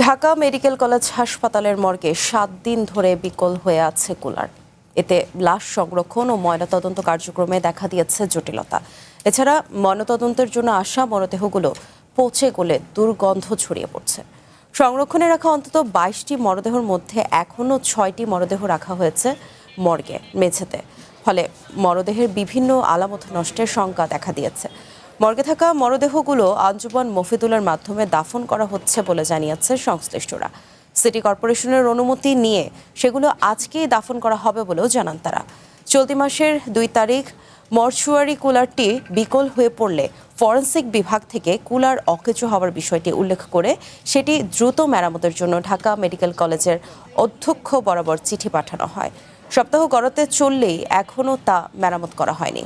Dhaka medical college হাসপাতালের মর্গে ৭ দিন ধরে বিকল হয়ে আছে কুলার। এতে লাশ সংরক্ষণ ও ময়নাতদন্ত কার্যক্রমে দেখা দিয়েছে জটিলতা। এছাড়া ময়নাতদন্তের জন্য আসা মরদেহগুলো পচে গলে দুর্গন্ধ ছড়িয়ে পড়ছে। সংরক্ষণে রাখা অন্তত ২২টি মরদেহের মধ্যে এখনও ৬টি মরদেহ রাখা হয়েছে মর্গে মেঝেতে। ফলে মরদেহের বিভিন্ন আলামত নষ্টের শঙ্কা দেখা দিয়েছে। মর্গে থাকা মরদেহগুলো আঞ্জুমান মফিদুলের মাধ্যমে দাফন করা হচ্ছে বলে জানিয়েছে সংশ্লিষ্টরা। সিটি কর্পোরেশনের অনুমতি নিয়ে সেগুলো আজকেই দাফন করা হবে বলেও জানান তারা। চলতি মাসের ২ তারিখ মর্চুয়ারি কুলারটি বিকল হয়ে পড়লে ফরেনসিক বিভাগ থেকে কুলার অকেজো হওয়ার বিষয়টি উল্লেখ করে সেটি দ্রুত মেরামতের জন্য ঢাকা মেডিকেল কলেজের অধ্যক্ষ বরাবর চিঠি পাঠানো হয়। সপ্তাহ গড়াতে চললেই এখনও তা মেরামত করা হয়নি।